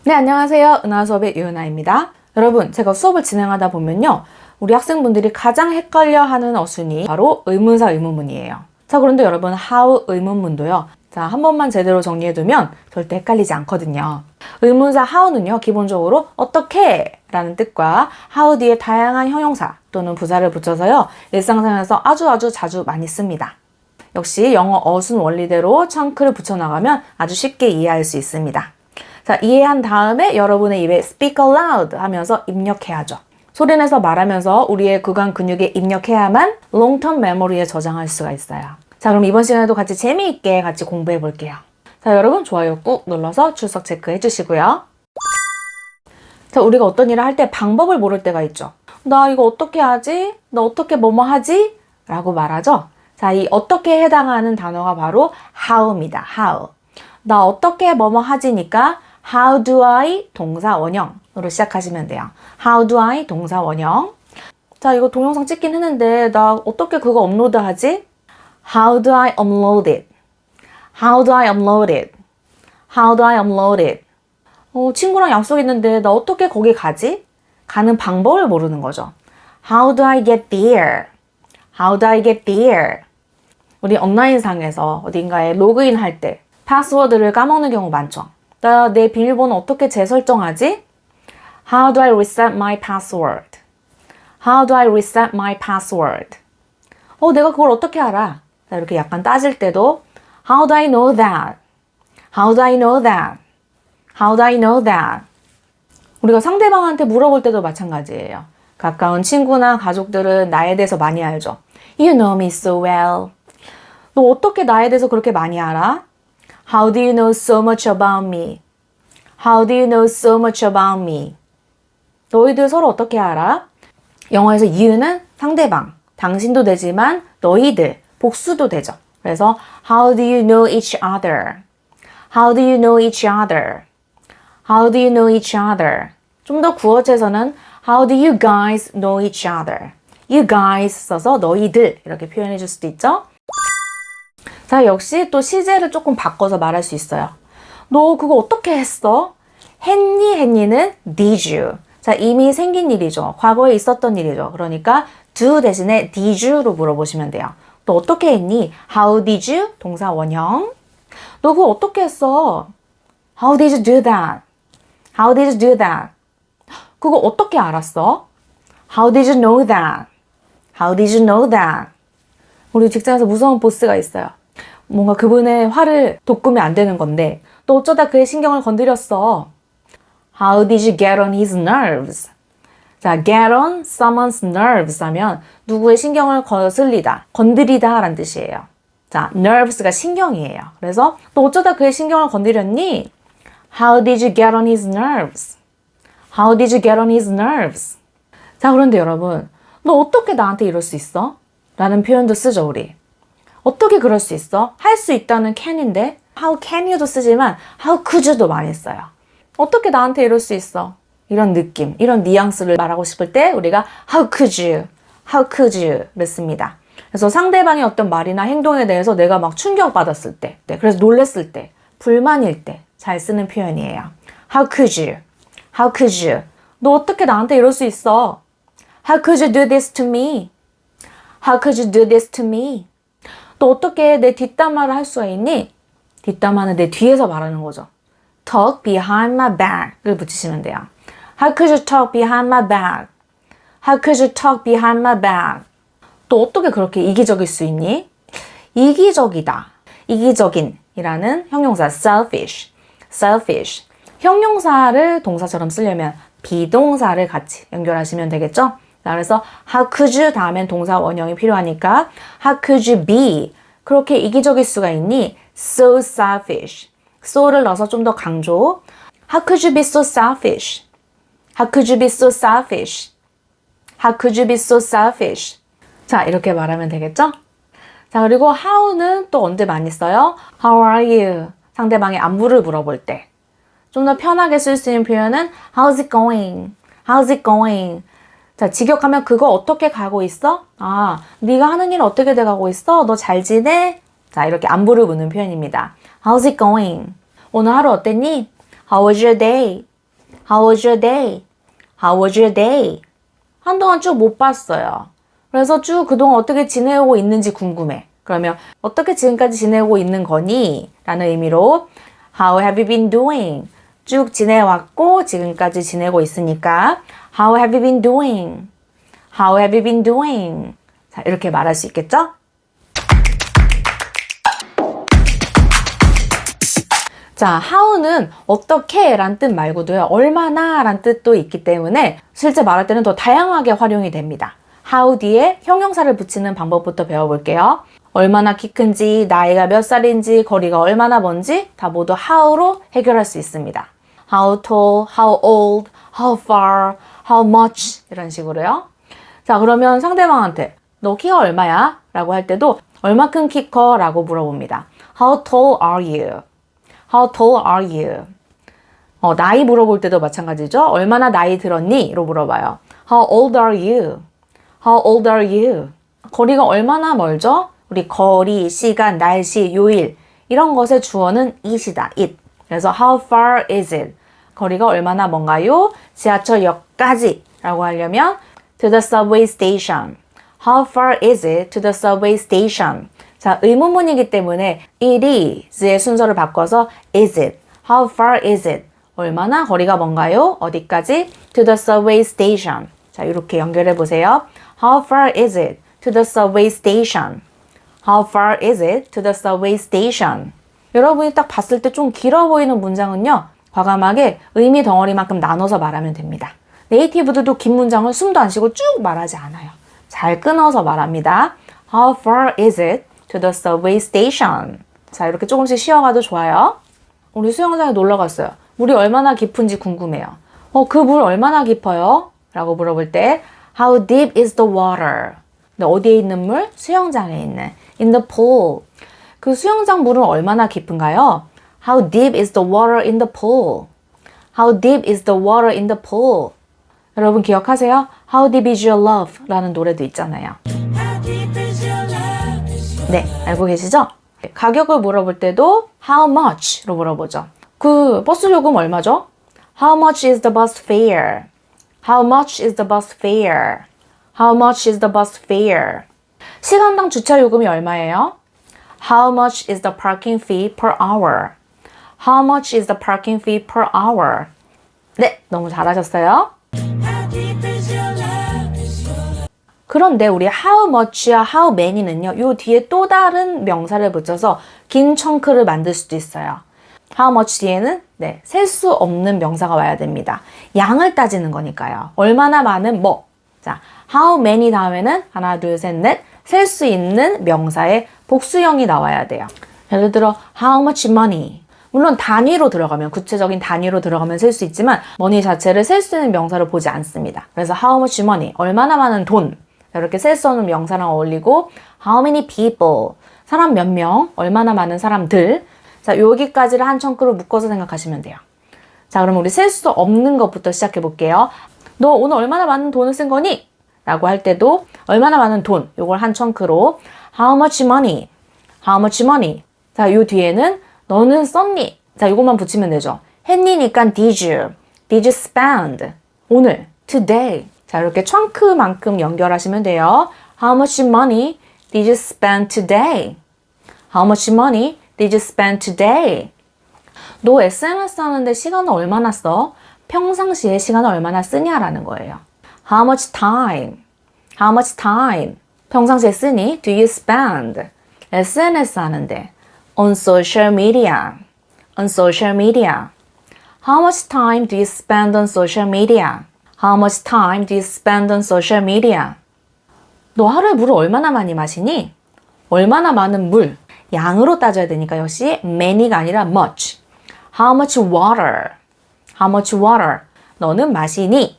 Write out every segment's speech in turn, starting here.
네, 안녕하세요. 은하 수업의 유은하입니다. 여러분, 제가 수업을 진행하다 보면요. 우리 학생분들이 가장 헷갈려하는 어순이 바로 의문사 의문문이에요. 자, 그런데 여러분, how 의문문도요. 자, 한 번만 제대로 정리해두면 절대 헷갈리지 않거든요. 의문사 how는요, 기본적으로 어떻게 라는 뜻과 how 뒤에 다양한 형용사 또는 부사를 붙여서요. 일상생활에서 아주 자주 많이 씁니다. 역시 영어 어순 원리대로 chun크를 붙여나가면 아주 쉽게 이해할 수 있습니다. 자, 이해한 다음에 여러분의 입에 speak aloud 하면서 입력해야죠. 소리내서 말하면서 우리의 구강 근육에 입력해야만 long-term memory에 저장할 수가 있어요. 자, 그럼 이번 시간에도 같이 재미있게 같이 공부해 볼게요. 자, 여러분 좋아요 꾹 눌러서 출석 체크해 주시고요. 자, 우리가 어떤 일을 할 때 방법을 모를 때가 있죠. 나 이거 어떻게 하지? 나 어떻게 뭐뭐 하지? 라고 말하죠. 자, 이 어떻게 해당하는 단어가 바로 how입니다. how. 나 어떻게 뭐뭐 하지니까 how do I 동사 원형으로 시작하시면 돼요. how do I 동사 원형. 자, 이거 동영상 찍긴 했는데 나 어떻게 그거 업로드하지? how do I upload it? how do I upload it? how do I upload it? 친구랑 약속 있는데 나 어떻게 거기 가지? 가는 방법을 모르는 거죠. how do I get there? how do I get there? 우리 온라인상에서 어딘가에 로그인 할 때 파스워드를 까먹는 경우 많죠. 나 내 비밀번호 어떻게 재설정하지? How do I reset my password? How do I reset my password? 내가 그걸 어떻게 알아? 자, 이렇게 약간 따질 때도 How do I know that? How do I know that? How do I know that? 우리가 상대방한테 물어볼 때도 마찬가지예요. 가까운 친구나 가족들은 나에 대해서 많이 알죠. You know me so well. 너 어떻게 나에 대해서 그렇게 많이 알아? How do you know so much about me? How do you know so much about me? 너희들 서로 어떻게 알아? 영어에서 you는 상대방, 당신도 되지만 너희들, 복수도 되죠. 그래서 How do you know each other? How do you know each other? How do you know each other? 좀 더 구어체에서는 How do you guys know each other? You guys 써서 너희들 이렇게 표현해 줄 수도 있죠. 자, 역시 또 시제를 조금 바꿔서 말할 수 있어요. 너 그거 어떻게 했어? 했니는 did you. 자, 이미 생긴 일이죠. 과거에 있었던 일이죠. 그러니까 do 대신에 did you로 물어보시면 돼요. 너 어떻게 했니? How did you? 동사 원형. 너 그거 어떻게 했어? How did you do that? How did you do that? 그거 어떻게 알았어? How did you know that? How did you know that? 우리 직장에서 무서운 보스가 있어요. 뭔가 그분의 화를 돋구면 안 되는 건데 또 어쩌다 그의 신경을 건드렸어. How did you get on his nerves? 자, get on someone's nerves 하면 누구의 신경을 거슬리다, 건드리다 라는 뜻이에요. 자, nerves가 신경이에요. 그래서 또 어쩌다 그의 신경을 건드렸니? How did you get on his nerves? How did you get on his nerves? 자, 그런데 여러분, 너 어떻게 나한테 이럴 수 있어? 라는 표현도 쓰죠, 우리. 어떻게 그럴 수 있어? 할 수 있다는 can인데 how can you도 쓰지만 how could you도 많이 써요. 어떻게 나한테 이럴 수 있어? 이런 느낌, 이런 뉘앙스를 말하고 싶을 때 우리가 how could you, how could you를 씁니다. 그래서 상대방의 어떤 말이나 행동에 대해서 내가 막 충격받았을 때, 그래서 놀랬을 때, 불만일 때 잘 쓰는 표현이에요. How could you? How could you? 너 어떻게 나한테 이럴 수 있어? How could you do this to me? How could you do this to me? 너 어떻게 내 뒷담화를 할 수가 있니? 뒷담화는 내 뒤에서 말하는 거죠. Talk behind my back을 붙이시면 돼요. How could you talk behind my back? How could you talk behind my back? 또 어떻게 그렇게 이기적일 수 있니? 이기적이다. 이기적인이라는 형용사 selfish. selfish. 형용사를 동사처럼 쓰려면 비동사를 같이 연결하시면 되겠죠? 자, 그래서 how could you 다음엔 동사 원형이 필요하니까 how could you be? 그렇게 이기적일 수가 있니? So selfish. so를 넣어서 좀 더 강조. How could you be so selfish? How could you be so selfish? How could you be so selfish? 자, 이렇게 말하면 되겠죠? 자, 그리고 how는 또 언제 많이 써요? How are you? 상대방의 안부를 물어볼 때. 좀 더 편하게 쓸 수 있는 표현은 How's it going? How's it going? 자, 직역하면 그거 어떻게 가고 있어? 아, 네가 하는 일 어떻게 돼가고 있어? 너 잘 지내? 자, 이렇게 안부를 묻는 표현입니다. How's it going? 오늘 하루 어땠니? How was your day? How was your day? How was your day? 한동안 쭉 못 봤어요. 그래서 쭉 그동안 어떻게 지내고 있는지 궁금해. 그러면 어떻게 지금까지 지내고 있는 거니? 라는 의미로 How have you been doing? 쭉 지내왔고 지금까지 지내고 있으니까 How have you been doing? How have you been doing? 자, 이렇게 말할 수 있겠죠? 자, how는 어떻게 란 뜻 말고도요. 얼마나 란 뜻도 있기 때문에 실제 말할 때는 더 다양하게 활용이 됩니다. how 뒤에 형용사를 붙이는 방법부터 배워볼게요. 얼마나 키 큰지, 나이가 몇 살인지, 거리가 얼마나 먼지 다 모두 how로 해결할 수 있습니다. How tall, how old, how far, how much 이런 식으로요. 자, 그러면 상대방한테 너 키가 얼마야? 라고 할 때도 얼마큼 키 커? 라고 물어봅니다. How tall are you? How tall are you? 나이 물어볼 때도 마찬가지죠. 얼마나 나이 들었니? 로 물어봐요. How old are you? How old are you? 거리가 얼마나 멀죠? 우리 거리, 시간, 날씨, 요일 이런 것의 주어는 it이다. it. 그래서 how far is it? 거리가 얼마나 먼가요? 지하철역까지 라고 하려면 to the subway station. How far is it to the subway station? 자, 의문문이기 때문에 it is의 순서를 바꿔서 is it? How far is it? 얼마나 거리가 먼가요? 어디까지? To the subway station. 자, 이렇게 연결해 보세요. How far is it to the subway station? How far is it to the subway station? 여러분이 딱 봤을 때 좀 길어 보이는 문장은요. 과감하게 의미 덩어리만큼 나눠서 말하면 됩니다. 네이티브들도 긴 문장을 숨도 안 쉬고 쭉 말하지 않아요. 잘 끊어서 말합니다. How far is it to the subway station? 자, 이렇게 조금씩 쉬어가도 좋아요. 우리 수영장에 놀러 갔어요. 물이 얼마나 깊은지 궁금해요. 그 물 얼마나 깊어요? 라고 물어볼 때 How deep is the water? 근데 어디에 있는 물? 수영장에 있는 in the pool. 그 수영장 물은 얼마나 깊은가요? How deep is the water in the pool? How deep is the water in the pool? 여러분 기억하세요? How deep is your love? 라는 노래도 있잖아요. 네, 알고 계시죠? 가격을 물어볼 때도 How much? 로 물어보죠. 그 버스 요금 얼마죠? How much is the bus fare? How much is the bus fare? How much is the bus fare? 시간당 주차 요금이 얼마예요? How much is the parking fee per hour? How much is the parking fee per hour? 네, 너무 잘하셨어요. 그런데 우리 how much와 how many는요. 요 뒤에 또 다른 명사를 붙여서 긴 청크를 만들 수도 있어요. how much 뒤에는 셀 수 없는 명사가 와야 됩니다. 양을 따지는 거니까요. 얼마나 많은 뭐. 자, how many 다음에는 하나, 둘, 셋, 넷 셀 수 있는 명사의 복수형이 나와야 돼요. 예를 들어 how much money. 물론 단위로 들어가면 구체적인 단위로 들어가면 셀 수 있지만 money 자체를 셀 수 있는 명사로 보지 않습니다. 그래서 how much money. 얼마나 많은 돈. 이렇게 셀 수 없는 명사랑 어울리고 how many people. 사람 몇 명. 얼마나 많은 사람들. 자, 여기까지를 한 청크로 묶어서 생각하시면 돼요. 자, 그럼 우리 셀 수 없는 것부터 시작해 볼게요. 너 오늘 얼마나 많은 돈을 쓴 거니? 라고 할 때도 얼마나 많은 돈, 요걸 한 청크로 how much money, how much money. 자, 요 뒤에는 너는 썼니? 자, 요것만 붙이면 되죠. 했니니까 did you spend? 오늘, today. 자, 이렇게 청크만큼 연결하시면 돼요. How much money did you spend today? How much money did you spend today? 너 SNS 하는데 시간을 얼마나 써? 평상시에 시간을 얼마나 쓰냐라는 거예요. How much time? How much time? 평상시에 쓰니? Do you spend? SNS 하는데 on social media. On social media. How much time do you spend on social media? How much time do you spend on social media? 너 하루에 물을 얼마나 많이 마시니? 얼마나 많은 물? 양으로 따져야 되니까 역시 many가 아니라 much. How much water? How much water? 너는 마시니?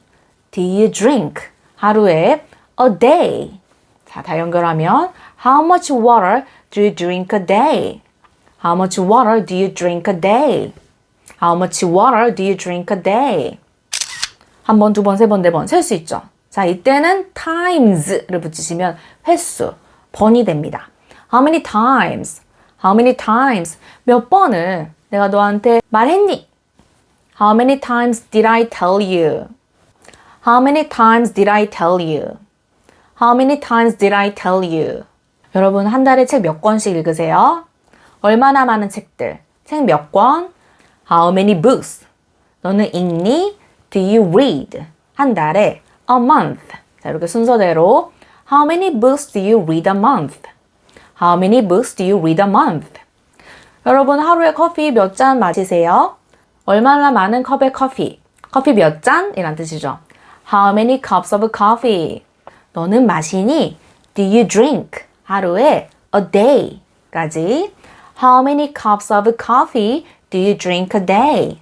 Do you drink? 하루에 a day. 자, 다 연결하면 How much water do you drink a day? How much water do you drink a day? How much water do you drink a day? 한 번, 두 번, 세 번, 네 번 셀 수 있죠. 자, 이때는 times를 붙이시면 횟수, 번이 됩니다. How many times? How many times? 몇 번을 내가 너한테 말했니? How many times did I tell you? How many times did I tell you? How many times did I tell you? 여러분 한 달에 책 몇 권씩 읽으세요? 얼마나 많은 책들? 책 몇 권? How many books? 너는 읽니? Do you read? 한 달에 a month. 자, 이렇게 순서대로 How many books do you read a month? How many books do you read a month? 여러분 하루에 커피 몇 잔 마시세요? 얼마나 많은 컵의 커피? 커피 몇 잔? 이란 뜻이죠. How many cups of coffee? 너는 마시니? Do you drink? 하루에 a day까지. How many cups of coffee do you drink a day?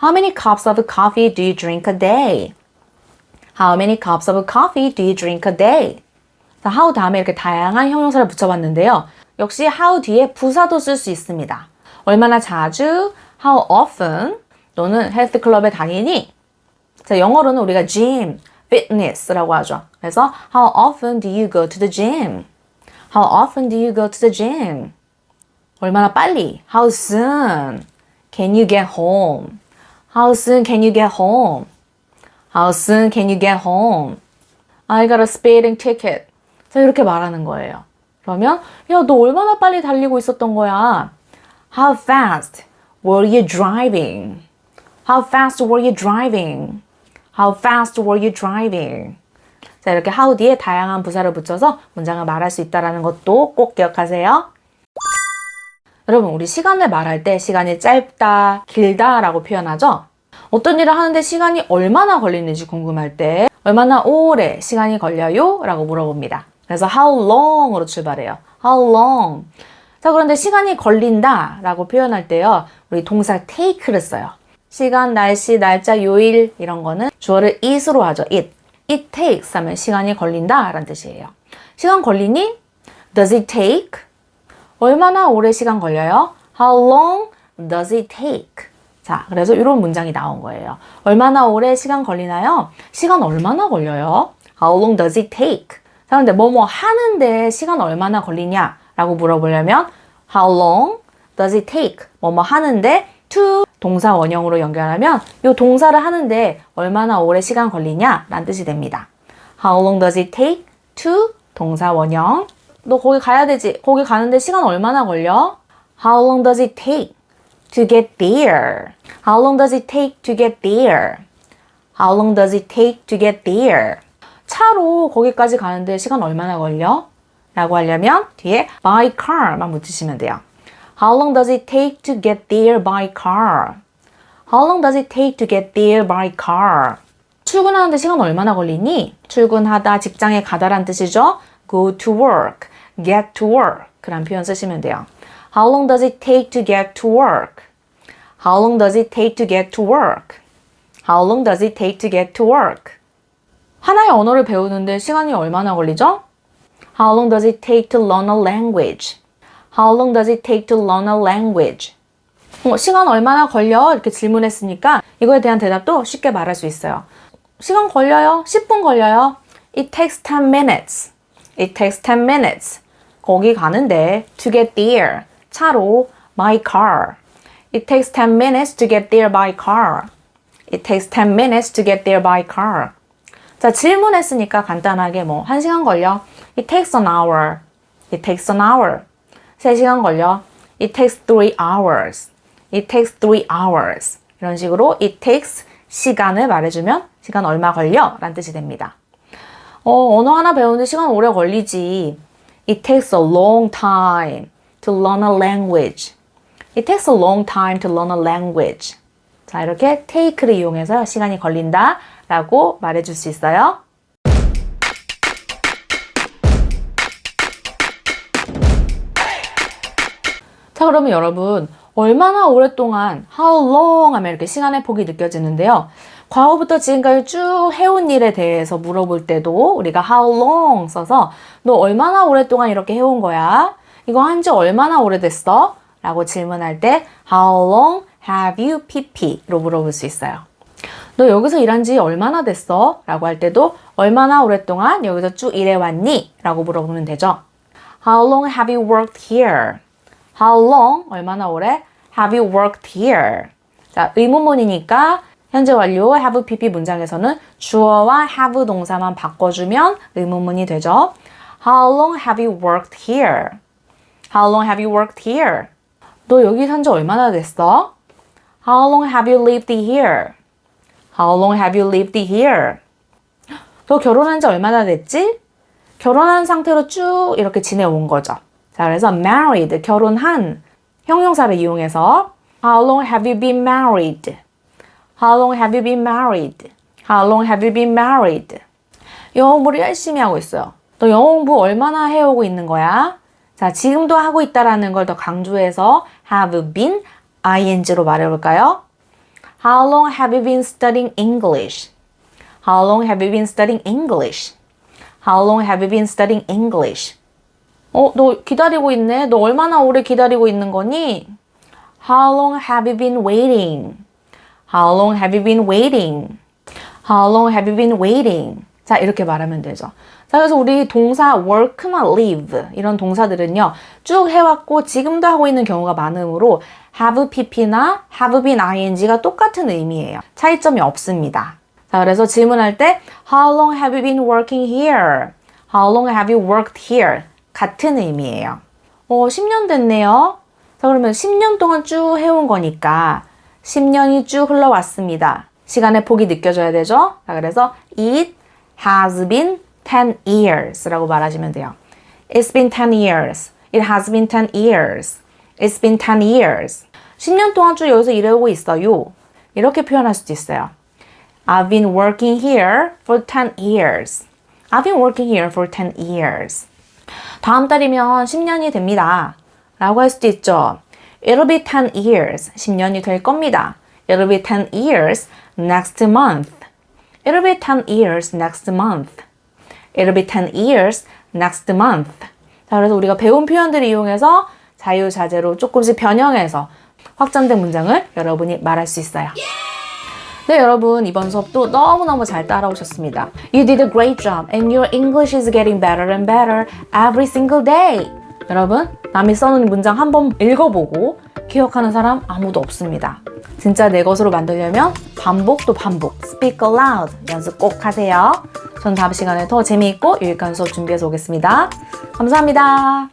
How many cups of coffee do you drink a day? How many cups of coffee do you drink a day? 자, how 다음에 이렇게 다양한 형용사를 붙여봤는데요. 역시 how 뒤에 부사도 쓸 수 있습니다. 얼마나 자주? How often? 너는 헬스클럽에 다니니? 자, 영어로는 우리가 gym, fitness라고 하죠. 그래서 How often do you go to the gym? How often do you go to the gym? 얼마나 빨리? How soon can you get home? How soon can you get home? How soon can you get home? I got a speeding ticket. 자, 이렇게 말하는 거예요. 그러면 야, 너 얼마나 빨리 달리고 있었던 거야? How fast were you driving? How fast were you driving? How fast were you driving? 자, 이렇게 how 뒤에 다양한 부사를 붙여서 문장을 말할 수 있다는 것도 꼭 기억하세요. 여러분, 우리 시간을 말할 때 시간이 짧다, 길다 라고 표현하죠? 어떤 일을 하는데 시간이 얼마나 걸리는지 궁금할 때 얼마나 오래 시간이 걸려요? 라고 물어봅니다. 그래서 how long으로 출발해요. How long? 자, 그런데 시간이 걸린다 라고 표현할 때요. 우리 동사 take를 써요. 시간, 날씨, 날짜, 요일 이런 거는 주어를 it으로 하죠. It takes 하면 시간이 걸린다 라는 뜻이에요. 시간 걸리니? Does it take? 얼마나 오래 시간 걸려요? How long does it take? 자, 그래서 이런 문장이 나온 거예요. 얼마나 오래 시간 걸리나요? 시간 얼마나 걸려요? How long does it take? 자, 근데 뭐뭐 하는데 시간 얼마나 걸리냐? 라고 물어보려면 How long does it take? 뭐뭐 하는데 to 동사 원형으로 연결하면 이 동사를 하는데 얼마나 오래 시간 걸리냐? 라는 뜻이 됩니다. How long does it take to 동사 원형. 너 거기 가야 되지. 거기 가는데 시간 얼마나 걸려? How long does it take to get there? How long does it take to get there? How long does it take to get there? 차로 거기까지 가는데 시간 얼마나 걸려? 라고 하려면 뒤에 by car만 붙이시면 돼요. How long does it take to get there by car? How long does it take to get there by car? 출근하는데 시간 얼마나 걸리니? 출근하다, 직장에 가다란 뜻이죠. Go to work, get to work 그런 표현 쓰시면 돼요. How long does it take to get to work? How long does it take to get to work? How long does it take to get to work? 하나의 언어를 배우는데 시간이 얼마나 걸리죠? How long does it take to learn a language? How long does it take to learn a language? 시간 얼마나 걸려? 이렇게 질문했으니까 이거에 대한 대답도 쉽게 말할 수 있어요. 시간 걸려요? 10분 걸려요? It takes 10 minutes. It takes 10 minutes. 거기 가는데 to get there. 차로 by car. It takes 10 minutes to get there by car. It takes 10 minutes to get there by car. 자, 질문했으니까 간단하게 1시간 걸려. It takes an hour. It takes an hour. 3시간 걸려. It takes 3 hours. It takes 3 hours. 이런 식으로 it takes 시간을 말해주면 시간 얼마 걸려? 라는 뜻이 됩니다. 언어 하나 배우는데 시간 오래 걸리지. It takes a long time to learn a language. It takes a long time to learn a language. 자, 이렇게 take를 이용해서 시간이 걸린다 라고 말해줄 수 있어요. 자, 그러면 여러분 얼마나 오랫동안 how long 하면 이렇게 시간의 폭이 느껴지는데요. 과거부터 지금까지 쭉 해온 일에 대해서 물어볼 때도 우리가 how long 써서 너 얼마나 오랫동안 이렇게 해온 거야? 이거 한지 얼마나 오래됐어? 라고 질문할 때 How long have you pp로 물어볼 수 있어요. 너 여기서 일한 지 얼마나 됐어? 라고 할 때도 얼마나 오랫동안 여기서 쭉 일해왔니? 라고 물어보면 되죠. How long have you worked here? How long? 얼마나 오래? Have you worked here? 자, 의문문이니까 현재 완료 have pp 문장에서는 주어와 have 동사만 바꿔주면 의문문이 되죠. How long have you worked here? How long have you worked here? 너 여기 산 지 얼마나 됐어? How long have you lived here? How long have you lived here? 너 결혼한 지 얼마나 됐지? 결혼한 상태로 쭉 이렇게 지내온 거죠. 자, 그래서 married, 결혼한 형용사를 이용해서 How long have you been married? How long have you been married? How long have you been married? 영어 공부를 열심히 하고 있어요. 너 영어 공부 얼마나 해오고 있는 거야? 자, 지금도 하고 있다라는 걸 더 강조해서 have been ing로 말해볼까요? How long have you been studying English? How long have you been studying English? How long have you been studying English? 너 기다리고 있네. 너 얼마나 오래 기다리고 있는 거니? How long have you been waiting? How long have you been waiting? How long have you been waiting? 자, 이렇게 말하면 되죠. 자, 그래서 우리 동사 work나 live 이런 동사들은요. 쭉 해왔고 지금도 하고 있는 경우가 많으므로 have pp나 have been ing가 똑같은 의미예요. 차이점이 없습니다. 자, 그래서 질문할 때 How long have you been working here? How long have you worked here? 같은 의미예요. 10년 됐네요. 자, 그러면 10년 동안 쭉 해온 거니까 10년이 쭉 흘러왔습니다. 시간의 폭이 느껴져야 되죠? 자, 그래서 It has been 10 years 라고 말하시면 돼요. It's been 10 years. It has been 10 years. It's been 10 years. 10년 동안 쭉 여기서 일하고 있어요. 이렇게 표현할 수도 있어요. I've been working here for 10 years. I've been working here for 10 years. 다음 달이면 10년이 됩니다. 라고 할 수도 있죠. It'll be 10 years. 10년이 될 겁니다. It'll be 10 years next month. It'll be 10 years next month. It'll be 10 years next month. 자, 그래서 우리가 배운 표현들을 이용해서 자유자재로 조금씩 변형해서 확장된 문장을 여러분이 말할 수 있어요. 네, 여러분 이번 수업도 너무너무 잘 따라오셨습니다. You did a great job and your English is getting better and better every single day. 여러분, 남이 써놓은 문장 한번 읽어보고 기억하는 사람 아무도 없습니다. 진짜 내 것으로 만들려면 반복 또 반복, speak aloud 연습 꼭 하세요. 전 다음 시간에 더 재미있고 유익한 수업 준비해서 오겠습니다. 감사합니다.